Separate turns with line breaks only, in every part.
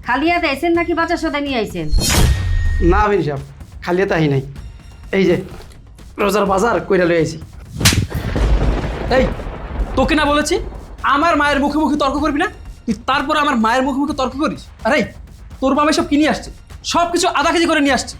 খালি হাতে আইছেন নাকি বাজার সদাই নিয়ে আইছেন?
না বিন সাহেব, খালি তাই নাই, এই যে রোজার বাজার কইরা লই আইছি।
এই তোকে না বলেছি আমার মায়ের মুখে মুখে তর্ক করবি না, তুই তারপর আমার মায়ের মুখে মুখে তর্ক করিস। আরে তোর বাবা সব কিনে আসছে, সব কিছু আধা কেজি করে নিয়ে আসছে।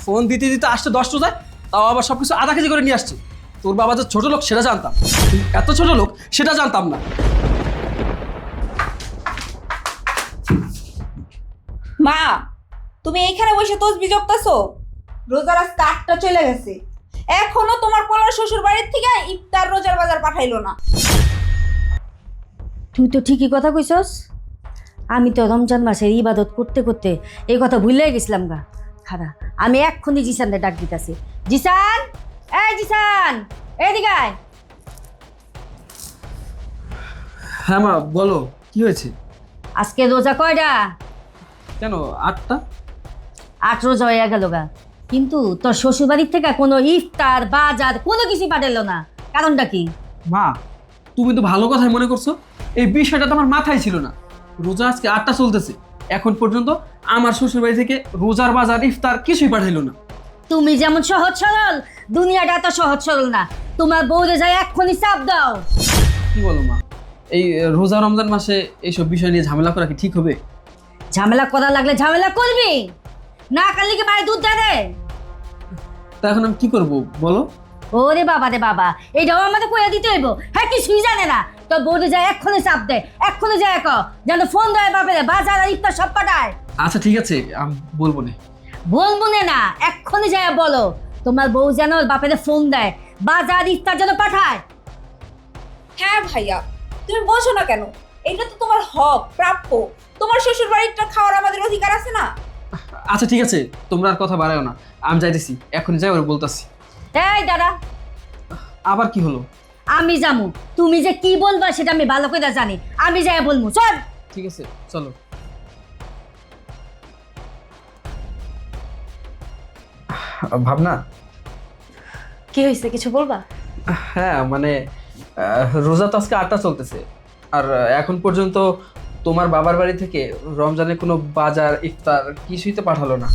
ফোন দিতে দিতে আসছে 10 রোজায়, তাও আবার সব কিছু আধা কেজি করে নিয়ে আসছে। তোর বাবা যে ছোট লোক সেটা জানতাম, তুই এত ছোট লোক সেটা জানতাম না।
মা, তুমি এইখানে বসে তসবি জপতাছো? রোজার আজকে 8টা চলে গেছে, এখনো তোমার পোলার শ্বশুর বাড়ির থেকে ইফতার রোজার বাজার পাঠাইলো না।
তুই তো ঠিকই কথা কইছস। আমি তো রমজান মাসের ইবাদত করতে করতে এই কথা ভুলে গেছিলাম গা। খারা আমি এক্ষুনি জিসানকে ডাক দিতেছি। জিসান, এই জিসান, এদিকে আয়।
হ্যাঁ মা বলো, কি হয়েছে?
আজকে রোজা কয়টা?
কেন 8টা?
8 রোজা হয়ে গেল গা, কিন্তু তোর শ্বশুর বাড়ির থেকে কোনো ইফতার বাজার কোনো কিছু পাঠাইলো না, কারণটা কি?
মা তুমি তো ভালো কথাই মনে করছো, এই বিষয়টা তো আমার মাথায় ছিল না। রোজা আজকে 8টা চলতেছে, এখন পর্যন্ত আমার শ্বশুর বাড়ি থেকে রোজার বাজার ইফতার কিছুই পাঠাইলো না।
তুমি যেমন সহজ সরল, দুনিয়াটা এত সহজ সরল না। তোমার বউরে যায় এক্ষুনি চাপ দাও।
কি বলো মা, এই রোজা রমজান মাসে এইসব বিষয় নিয়ে ঝামেলা করা কি ঠিক হবে?
ঝামেলা করা লাগলে ঝামেলা করবি, না কালি কি মায়ের দুধ দে।
তা এখন আমি কি করব বলো?
ওরে বাবা রে বাবা, এইটাও আমাদের কইয়া দিতে হইব? হ্যাঁ কিছুই জানে না। তোর বউরে যায় এক্ষুনি চাপ দে, এক্ষুনি যায় যেন ফোন দেয় বাপেরে, বাজার আর ইফতার সব পাঠায়।
আচ্ছা ঠিক আছে, আমি বলবো না।
বলবো না, এক্ষুনি যায় বলো তোমার বউ যেন ওর বাপেরে ফোন দেয়, বাজার ইফতার যেন পাঠায়।
হ্যাঁ ভাইয়া, তুমি বোঝো না কেন? এটা তো তোমার হক, প্রাপ্য। তোমার শ্বশুর বাড়িটা খাওয়ার আমাদের অধিকার আছে না?
আচ্ছা ঠিক আছে, তোমরা আর কথা বাড়াও না, আমি যাইতেছি, এখনই যাই ওর বলতাছি।
এই দাদা,
আবার কি হলো?
আমি যাবো, তুমি যে কি বলবা সেটা আমি ভালো করে জানি, আমি যাই বলবো। চল।
ঠিক আছে চলো। ভাবনা,
কি হয়েছে, কিছু বলবা?
হ্যাঁ মানে রোজা তো আজকে 8টা চলতেছে, আর এখন পর্যন্ত তোমার বাবার বাড়ি থেকে রমজানের কোনো বাজার ইফতার কিছুই তো পাঠালো না।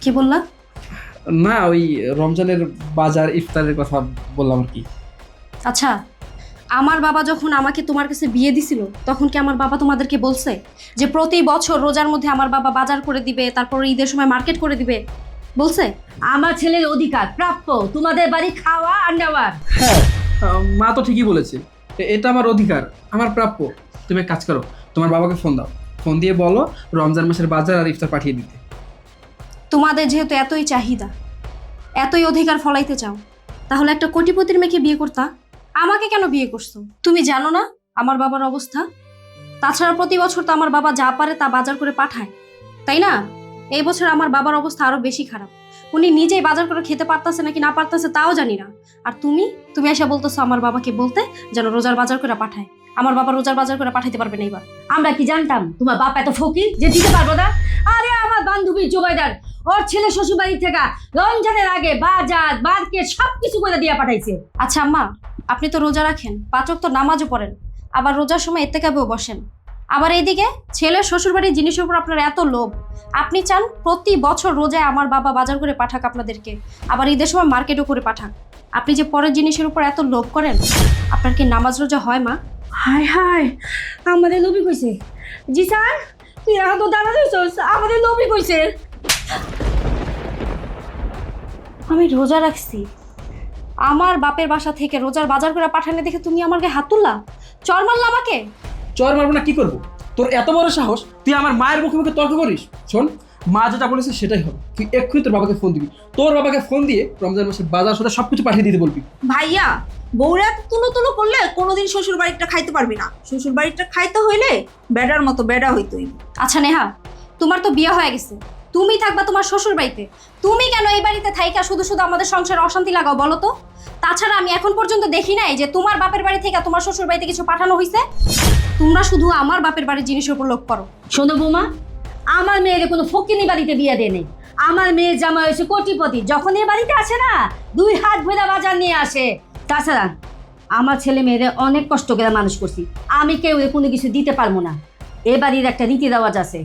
কি বললা?
না ওই রমজানের বাজার ইফতারের কথা বললাম আর কি।
আচ্ছা, আমার বাবা যখন আমাকে তোমার কাছে বিয়ে দিছিল তখন কি আমার বাবা তোমাদেরকে বলছে যে প্রতি বছর রোজার মধ্যে আমার বাবা বাজার করে দিবে, তারপর ঈদের সময় মার্কেট করে দিবে? বলছে?
আমার ছেলের অধিকার প্রাপ্য তোমাদের বাড়ি খাওয়া আর নেওয়ার।
হ্যাঁ মা তো ঠিকই বলেছে, এটা আমার অধিকার, আমার প্রাপ্য। তুমি এক কাজ করো, তোমার বাবাকে ফোন দাও, ফোন দিয়ে বলো রমজান মাসের বাজার আর ইফতার পাঠিয়ে দিতে।
তোমাদের যেহেতু এতই চাহিদা, এতই অধিকার ফলাইতে চাও, তাহলে একটা কোটিপতির মেয়েকে বিয়ে করতা। আমাকে কেন বিয়ে করছো? তুমি জানো না আমার বাবার অবস্থা? তাছাড়া প্রতি বছর তো আমার বাবা যা পারে তা বাজার করে পাঠায়, তাই না? এই বছর আমার বাবার অবস্থা আরো বেশি খারাপ। উনি নিজেই বাজার করে খেতে পারতেছে নাকি না পারতেছে তাও জানি না। আর তুমি এসে বলতেছো আমার বাবাকে বলতে যেন রোজার বাজার করে পাঠায়। আমার বাবা রোজার বাজার করে পাঠাইতে পারবে না এবার।
আমরা কি জানতাম তোমার বাপ এত ফকির যে দিতে পারবো না? আরে আমার বান্ধবী জোবাইদার ওর ছেলে শ্বশুর বাড়ি থেকে রমজানের আগে বাজার মার্কেট সবকিছু করে দিয়া পাঠাইছে।
আচ্ছা আম্মা, আপনি তো রোজা রাখেন, 5 ওয়াক্ত নামাজও পড়েন, আবার রোজার সময় ইত্তেকাবেও বসেন। আবার এইদিকে ছেলের শ্বশুরবাড়ির জিনিসের উপর আপনার এত লোভ। আপনি চান প্রতি বছর রোজায় আমার বাবা বাজার করে পাঠাক আপনাদেরকে, আবার ঈদের সময় মার্কেটও করে পাঠাক। আপনি যে পরের জিনিসের উপর এত লোভ করেন, আপনার কি নামাজ রোজা হয় মা?
হায় হায়, আমাদের নবী কইছে। জি স্যার, তুই এখন তো দাঁড়া দিয়েছিস, আমাদের নবী কইছে।
আমি রোজা রাখছি, আমার বাপের বাসা থেকে রোজার বাজার করে পাঠানো দেখে তুমি আমার গায়ে হাত তুললা, চর মারলা আমাকে?
চর মারবো না কি করবো? তোর এত বড় সাহস, তুই আমার মায়ের মুখে মুখে তর্ক করিস? শোন, মা যেটা বলেছে সেটাই হবে। তুই এক্ষুনি তোর বাবাকে ফোন দিবি, তোর বাবাকে ফোন দিয়ে রমজান মাসের বাজার সাথে সবকিছু পাঠিয়ে দিতে বলবি।
ভাইয়া, বউরা তুলো তুলো করলে কোনোদিন শ্বশুর বাড়িটা খাইতে পারবি না। শ্বশুর বাড়িটা খাইতে হইলে বেডার মতো বেডা হইতই।
আচ্ছা নেহা, তোমার তো বিয়ে হয়ে গেছে, তুমি থাকবা তোমার শ্বশুর বাড়িতে। তুমি কেন এই বাড়িতে থাইকা শুধু শুধু আমাদের সংসারে অশান্তি লাগাও বলো তো? তাছাড়া আমি এখন পর্যন্ত দেখি নাই যে তোমার বাপের বাড়ি থেকে তোমার শ্বশুর বাড়িতে কিছু পাঠানো হয়েছে। তোমরা শুধু আমার বাপের বাড়ির জিনিসের উপর লোভ করো।
শোনো বৌমা, আমার মেয়ের কোনো ফকিনি বাড়িতে বিয়ে দেয় নেই। আমার মেয়ের জামা হয়েছে কোটিপতি, যখন এ বাড়িতে আসে না 2 হাত ভেজা বাজার নিয়ে আসে। তাছাড়া আমার ছেলে মেয়েদের অনেক কষ্ট করে মানুষ করছি, আমি কেউ কোনো কিছু দিতে পারবো না। এ বাড়ির একটা রীতি রেওয়াজ আছে,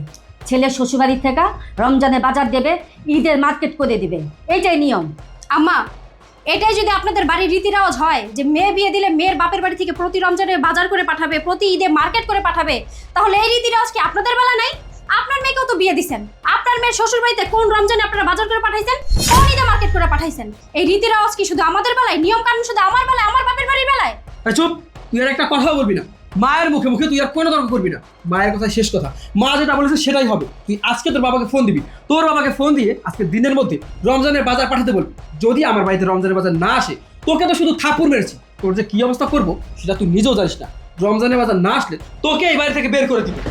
ছেলে শ্বশুরবাড়ির থেকে রমজানে বাজার দেবে, ঈদের মার্কেট করে দিবে, এইটাই নিয়ম।
আম্মা, এটাই যদি আপনাদের বাড়ির রীতি রেওয়াজ হয় যে মেয়ে বিয়ে দিলে মেয়ের বাপের বাড়ি থেকে প্রতি রমজানে বাজার করে পাঠাবে, প্রতি ঈদে মার্কেট করে পাঠাবে, তাহলে এই রীতি রেওয়াজ কি আপনাদের বেলা নাই? আপনার মেয়েকেও তো বিয়ে দিছেন, আপনার মেয়ের শ্বশুর বাড়িতে কোন রমজানে আপনারা বাজার করে পাঠাইছেন, কোন ঈদে মার্কেট করে পাঠাইছেন? এই রীতি রেওয়াজ কি শুধু আমাদের বেলায়, নিয়ম কানুন শুধু আমার বেলায়, আমার বাপের বাড়ির বেলায়?
এই চুপ, তুই আর একটা কথাও বলবি না। মায়ের মুখে মুখে তুই আর কোনো তর্ক করবি না। মায়ের কথা শেষ কথা, মা যেটা বলেছে সেটাই হবে। তুই আজকে তোর বাবাকে ফোন দিবি, তোর বাবাকে ফোন দিয়ে আজকে দিনের মধ্যে রমজানের বাজার পাঠাতে বলবি। যদি আমার বাড়িতে রমজানের বাজার না আসে, তোকে তো শুধু থাপ্পড় মেরেছি, তোর যে কি অবস্থা করবো সেটা তুই নিজেও জানিস না। রমজানের বাজার না আসলে তোকে এই বাড়ি থেকে বের করে দিবি।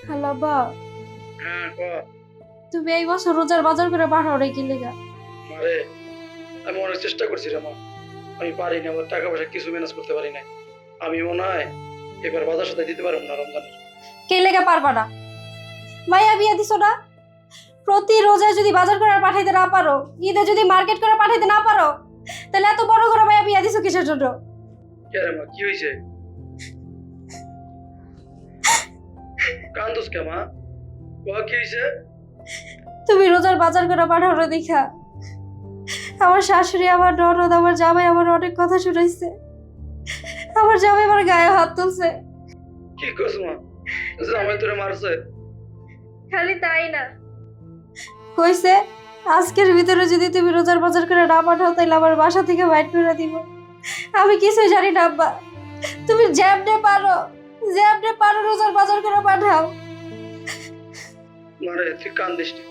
হ্যালো বা, তুমি এই বছর রোজার বাজার করে পাঠাও রে কি লেগা?
মারে, আমি অনেক চেষ্টা করছি রে মা, আমি পারি না, আমার টাকা পয়সা কিছু ম্যানেজ করতে পারি না। আমি মনে হয় এবার বাজার সাথে দিতে পারবো না রমজানের।
কে লেগা পারবা না? মাইয়া বিয়া দিছো না, প্রতি রোজায় যদি বাজার করে পাঠাইতে না পারো, ঈদে যদি মার্কেট করে পাঠাইতে না পারো, তাহলে এত বড় করে মাইয়া বিয়া দিছো কিসের জন্য?
কে রে মা, কি হয়েছে? কান্দোস কে মা? কি হয়েছে?
তুমি রোজার বাজার করে পাঠাও রে দেখা আমার শাশুড়ি, আমার ননদ, আমার জামাই আমার অনেক কথা শুনাইছে। আমার জামাই আমার গায়ে হাত তুলছে।
কি করছ মা? জামাই তোরে মারছে?
খালি তাই না, কইছে আজকের ভিতরে যদি তুমি রোজার বাজার করে না পাঠাও তাহলে আমার বাসা থেকে বাইট করে দিব। আমি কিছুই জানি না আব্বা, তুমি যেমনে পারো রোজার বাজার করে পাঠাও।
মারে, তুই কান্দিস না,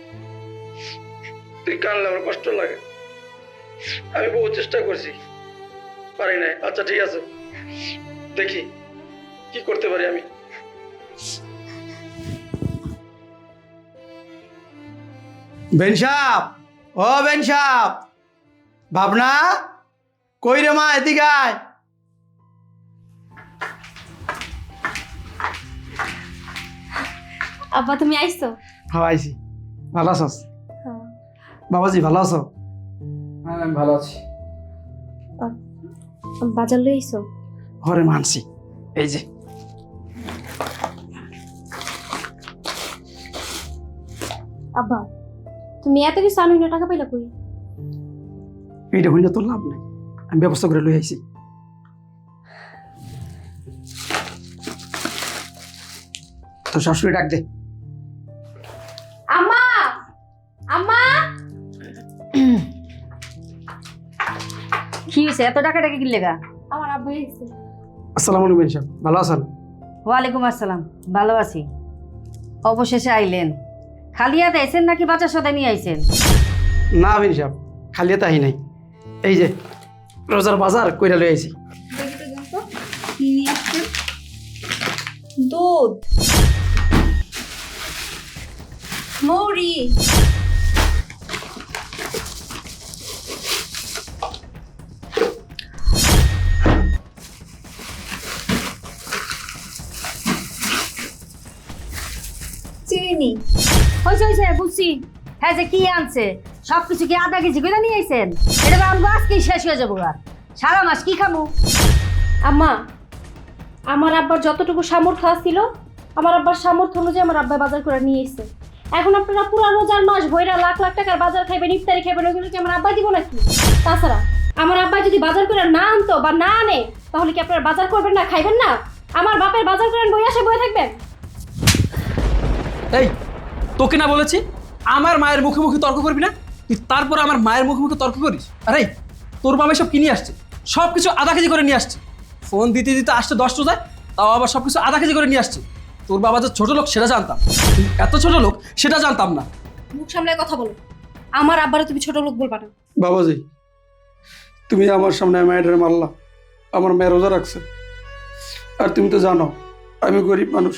তুই কানলে আমার কষ্ট লাগে। আমি বহু চেষ্টা করছি, পারি নাই। আচ্ছা ঠিক আছে, দেখি কি করতে পারি আমি। বেন সাহেব, ও বেন সাহেব, ভাবনা কই রে মা, এদিকে আয়।
আব্বা তুমি আইছো?
হ্যাঁ আইছি। ভালো আছস? বাবাজি ভালো আছো?
হ্যাঁ আমি ভালো আছি।
বাজার লই আইছো?
ঘরে মানছি, এই যে।
আব্বা তুমি এত কিছু আনুই না, টাকা পাইলা কই?
এইটা হইলে তোর লাভ নাই, আমি ব্যবস্থা করে লই আইছি। তোর শাশুড়ি ডাক দে।
আম্মা, আম্মা,
কি হয়েছে, এত টাকাটাকে কি লেগা?
আমার আব্বা আইছে।
আসসালামু আলাইকুম বেন সাহেব, ভালো আছেন?
ওয়ালাইকুম আসসালাম, ভালো আছি। অবশেষে আইলেন। খালি হাতে আইছেন নাকি বাজার সদাই নিয়ে আইছেন?
না বেন সাহেব, খালি হাতে আহি নাই, এই যে রোজার বাজার কইরা লই আইছি।
কি নিয়ে আসছেন? দুধ, মৌরি, চিনি।
হয়েছে বুঝছি। হ্যাঁ, যে কি আনছে সবকিছু কি আধা কেজি করে নিয়ে আইছেন? এটা আমগো আজকেই শেষ হয়ে যাবো। আর সারা মাস কি খাবো?
আম্মা, আমার আব্বার যতটুকু সামর্থ্য ছিল, আমার আব্বার সামর্থ্য অনুযায়ী আমার আব্বা বাজার করে নিয়ে এসেছে। এখন আপনারা পুরো রোজার মাস ভইরা লাখ লাখ টাকার বাজার খাইবেন, ইফতারি খাইবেন, ওইগুলো কি আমার আব্বা দিব নাকি? তাছাড়া আমার আব্বা যদি বাজার করে না আনতো বা না আনে, তাহলে কি আপনারা বাজার করবেন না, খাইবেন না? আমার বাপের বাজার করেন বই আসে বই থাকবেন?
এই তোকে না বলেছি আমার মায়ের মুখে মুখে তর্ক করবি না? তুই তারপর আমার মায়ের মুখে মুখে তর্ক করিস। আরে তোর বাবা সব কিনে আসছে, সব কিছু আধা কেজি করে নিয়ে আসছে। ফোন দিতে দিতে আসছে 10 রোজায়, তাও আবার সব কিছু আধা কেজি করে নিয়ে আসছে। তোর বাবা যে ছোট লোক সেটা জানতাম, তুই এত ছোট লোক সেটা জানতাম না।
মুখ সামলায় কথা বলো, আমার আব্বারে তুমি ছোট লোক বলবা না।
বাবাজি, তুমি আমার সামনে মেয়েটারে মারলা, আমার মেয়ে রোজা রাখছে। আর তুমি তো জানো আমি গরিব মানুষ,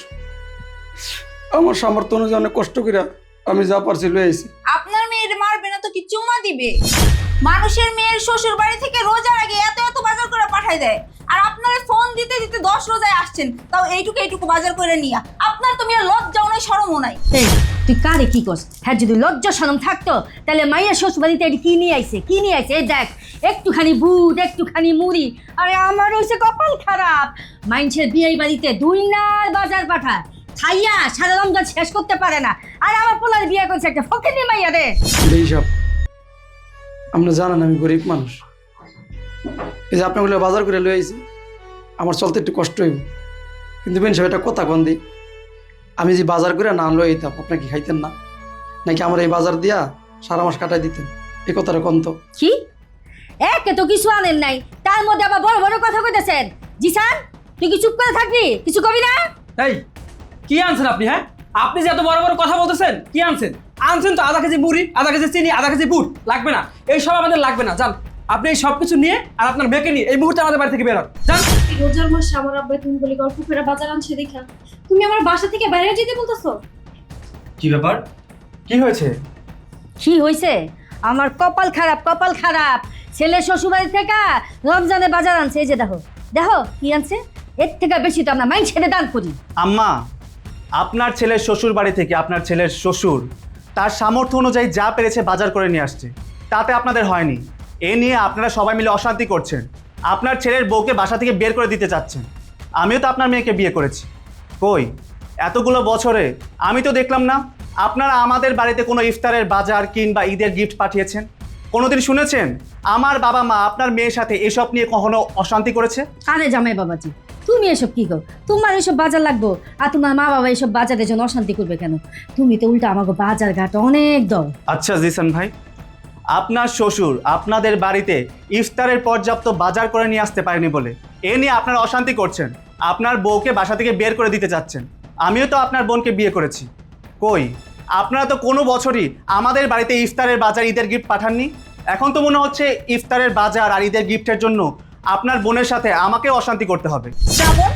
আমার সামর্থ্য অনুযায়ী অনেক কষ্ট করে আমি যা পারছি লই আইছি।
আপনার মেয়ের মারবে না না তো কি চুমা দিবে? মানুষের মেয়ের শ্বশুর বাড়ি থেকে রোজার আগে এত এত বাজার করে পাঠায় দেয়, আর আপনারা ফোন দিতে দিতে 10 রোজায় আসছেন, তাও এইটুকু বাজার করে নিয়া। আপনার তো মেয়ের লজ্জাও নাই শরমও নাই।
এই তুই কারে কি করস? হ্যাঁ, যদি লজ্জা শরম থাকতো তাহলে মাইয়া শ্বশুরবাড়িতে এটি কি নিয়ে আইছে, কি নিয়ে আইছে? এই দেখ, একটুখানি বুট, একটুখানি মুড়ি। আরে আমার হইছে কপাল খারাপ, মাইনছের বিয়ে বাড়িতে 2 নাল বাজার পাঠায়, খাইয়া সারা রমজান শেষ করতে পারে না। আর আমার পোলার বিয়ে করছে একটা ফকিনি মাইয়া রে।
এইসব আপনি জানেন আমি গরিব মানুষ। এই যে আপনাগুলো বাজার করে লয়ে আইছি, আমার চলতে একটু কষ্ট হইব, কিন্তু বেন সাহেব একটা কথা কন দিই, আমি যে বাজার করে না লয়ে আইতাম আপনার কি খাইতেন না, নাকি আমার এই বাজার দিয়া সারা মাস কাটাই দিতেন? এই কথাটা কন তো।
কি একে তো কিছু আনেন নাই, তার মধ্যে আবার বড় বড় কথা কইতেছেন। জিসান, তুই কি চুপ করে থাকবি? কিছু কবি না?
এই কি আনছেন আপনি? হ্যাঁ, আপনি যে এত বড় বড় কথা বলতেছেন, কি আনছেন? আনছেন তো আধা কেজি মুড়ি, আধা কেজি চিনি, আধা কেজি বুট। লাগবে না, এই সব আমাদের লাগবে না। যান, আপনি এই সব কিছু নিয়ে আর আপনার মেয়েকে নিয়ে এই মুহূর্তে আমাদের বাড়ি থেকে বেরোন। যান।
রোজার মাসে আমার আব্বা তুমি বলি গল্প করে বাজার আনছে দেখা তুমি আমার বাসা থেকে বাইরে যেতে বলতেছো?
কি ব্যাপার, কি হয়েছে?
কি হয়েছে? আমার কপাল খারাপ, কপাল খারাপ। ছেলে শ্বশুরবাড়ি থেকে রমজানে বাজার আনছে। এই যে দেখো, দেখো কি আনছে। এর থেকে বেশি তো আমরা মাইন ছেড়ে দান করি।
আম্মা, আপনার ছেলের শ্বশুর বাড়ি থেকে আপনার ছেলের শ্বশুর তার সামর্থ্য অনুযায়ী যা পেরেছে বাজার করে নিয়ে আসছে, তাতে আপনাদের হয়নি। এ নিয়ে আপনারা সবাই মিলে অশান্তি করছেন। আপনার ছেলের বউকে বাসা থেকে বের করে দিতে চাচ্ছেন। আমিও তো আপনার মেয়েকে বিয়ে করেছি। কই, এতগুলো বছরে আমি তো দেখলাম না আপনারা আমাদের বাড়িতে কোনো ইফতারের বাজার কিংবা ঈদের গিফট পাঠিয়েছেন। কোনোদিন শুনেছেন আমার বাবা মা আপনার মেয়ের সাথে এসব নিয়ে কখনো অশান্তি করেছে?
আরে জামাই বাবাজি, তুমি এসব কি কর? তোমার এসব বাজার লাগবো, আর তোমার মা বাবা এসব বাজারের জন্য অশান্তি করবে কেন? তুমি তো উল্টা আমাকে বাজার ঘাট অনেক দাও।
আচ্ছা জিসান ভাই, আপনার শ্বশুর আপনাদের বাড়িতে ইফতারের পর্যাপ্ত বাজার করে নিয়ে আসতে পারেনি বলে এ নিয়ে আপনারা অশান্তি করছেন। আপনার বউকে বাসা থেকে বের করে দিতে চাচ্ছেন। আমিও তো আপনার বোনকে বিয়ে করেছি। কই, আপনারা তো কোনো বছরই আমাদের বাড়িতে ইফতারের বাজার ঈদের গিফট পাঠাননি। এখন তো মনে হচ্ছে ইফতারের বাজার আর ঈদের গিফটের জন্য আপনার বোনের সাথে আমাকেও অশান্তি করতে হবে।
শ্রাবণ,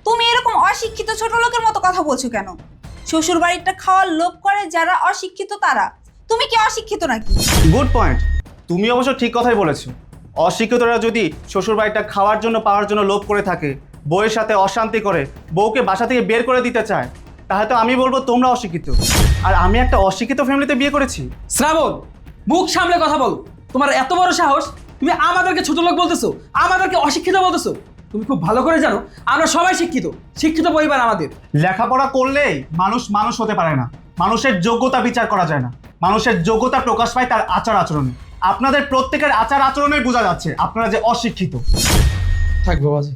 তুমি এরকম অশিক্ষিত ছোট লোকের মতো কথা বলছো কেন? শ্বশুর বাড়িটা খাওয়ার লোভ করে যারা অশিক্ষিত তারা। তুমি কি অশিক্ষিত নাকি?
গুড পয়েন্ট, তুমি অবশ্য ঠিক কথাই বলেছো। অশিক্ষিতরা যদি শ্বশুর বাড়িটা খাওয়ার জন্য পাওয়ার জন্য লোভ করে থাকে, বউয়ের সাথে অশান্তি করে বউকে বাসা থেকে বের করে দিতে চায়, তাহলে তো আমি বলবো তোমরা অশিক্ষিত। আর আমি একটা অশিক্ষিত ফ্যামিলিতে বিয়ে করেছি।
শ্রাবণ, মুখ সামলে কথা বল। তোমার এত বড় সাহস, তুমি আমাদেরকে ছোট লোক বলতেছো, আমাদেরকে অশিক্ষিত বলতেছো। তুমি খুব ভালো করে জানো আমরা সবাই শিক্ষিত, শিক্ষিত পরিবার আমাদের।
লেখাপড়া করলেই মানুষ মানুষ হতে পারে না। মানুষের যোগ্যতা বিচার করা যায় না। মানুষের যোগ্যতা প্রকাশ পায় তার আচার আচরণে। আপনাদের প্রত্যেকের আচার আচরণে বোঝা যাচ্ছে আপনারা যে অশিক্ষিত।
থাক বাবাজি,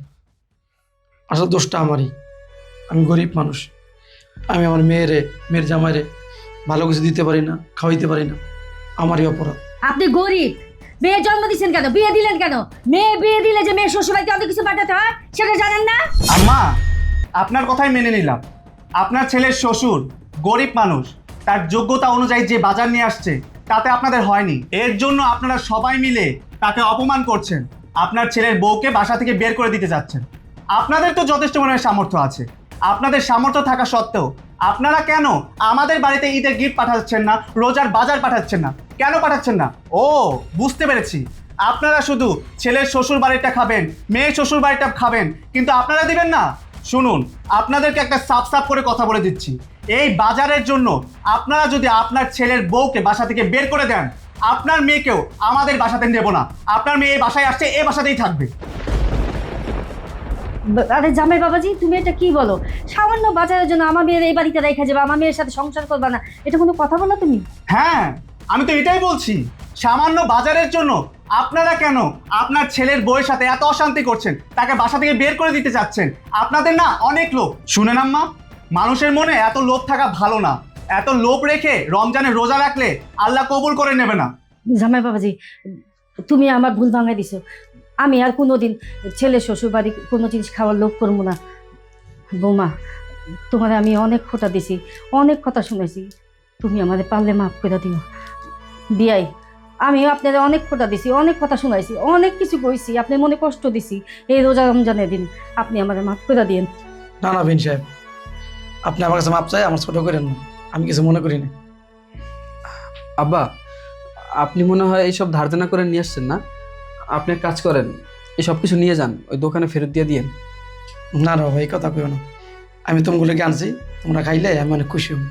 আসলে দোষটা আমারই। আমি গরিব মানুষ, আমি আমার মেয়ের জামাইরে ভালো কিছু দিতে পারি না, খাওয়াইতে পারি না, আমারই অপরাধ।
আপনি গরিব, মেয়ে জন্ম দিচ্ছেন কেন? বিয়ে দিলেন কেন? মেয়ে বিয়ে দিলে যে মেয়ে শ্বশুরবাড়িতে অনেক কিছু পাঠাতে হয় সেটা জানেন না?
আম্মা, আপনার কথাই মেনে নিলাম। আপনার ছেলের শ্বশুর গরিব মানুষ, তার যোগ্যতা অনুযায়ী যে বাজার নিয়ে আসছে তাতে আপনাদের হয়নি। এর জন্য আপনারা সবাই মিলে তাকে অপমান করছেন। আপনার ছেলের বউকে বাসা থেকে বের করে দিতে যাচ্ছেন। আপনাদের তো যথেষ্ট মনে হয় সামর্থ্য আছে। আপনাদের সামর্থ্য থাকা সত্ত্বেও আপনারা কেন আমাদের বাড়িতে ঈদের গিফট পাঠাচ্ছেন না, রোজার বাজার পাঠাচ্ছেন না? কেন পাঠাচ্ছেন না? ও, বুঝতে পেরেছি। আপনারা শুধু ছেলের শ্বশুর বাড়িটা খাবেন, মেয়ের শ্বশুর বাড়িটা খাবেন, কিন্তু আপনারা দিবেন না। শুনুন, আপনাদেরকে একটা সাফ সাফ করে কথা বলে দিচ্ছি, এই বাজারের জন্য আপনারা যদি আপনার ছেলের বউকে বাসা থেকে বের করে দেন, আপনার মেয়েকেও আমাদের বাসাতে নেব না। আপনার মেয়ে এই বাসায় আসছে, এই বাসাতেই থাকবে।
আরে জামাই বাবাজি, তুমি এটা কি বলো? সামান্য বাজারের জন্য আমার মেয়ের এই বাড়িতে রেখে যাবে, আমার মেয়ের সাথে সংসার করবে না, এটা কোনো কথা বলো তুমি?
হ্যাঁ, আমি তো এটাই বলছি। সামান্য বাজারের জন্য আপনারা কেন আপনার ছেলের বউয়ের সাথে এত অশান্তি করছেন, তাকে বাসা থেকে বের করে দিতে চাচ্ছেন? আপনাদের না অনেক লোভ। শুনেন আম্মা, মানুষের মনে এত লোভ থাকা ভালো না। এত লোভ রেখে রমজানে রোজা রাখলে আল্লাহ কবুল করে নেবে না।
জামাই বাবাজি, তুমি আমার ভুল ভাঙাই দিছো। আমি আর কোনোদিন ছেলে শ্বশুর বাড়ি কোনো জিনিস খাওয়ার লোভ করবো না। বৌমা, তোমার আমি অনেক খোটা দিছি, অনেক কথা শুনেছি, তুমি আমাদের পারলে মাফ করে দিও। বিয়াই, আমি আপনাদের অনেক খোটা দিছি, অনেক কথা শুনাইছি, অনেক কিছু কইছি, আপনি মনে কষ্ট দিছি। এই রোজা রমজানের দিন আপনি আমাদের মাফ করে দিন।
না না বিন সাহেব, আপনি আমার কাছে মাপ চাই, আমার ছোট করেন না, আমি কিছু মনে করি না।
আব্বা, আপনি মনে হয় এইসব ধার দেনা করে নিয়ে আসছেন না? আপনি এক কাজ করেন, এই সব কিছু নিয়ে যান, ওই দোকানে ফেরত দিয়ে দিয়েন।
না রে বাবা, এই কথা কইও না। আমি তোমাগুলোকে আনছি, তোমরা খাইলে আমি অনেক খুশি হব।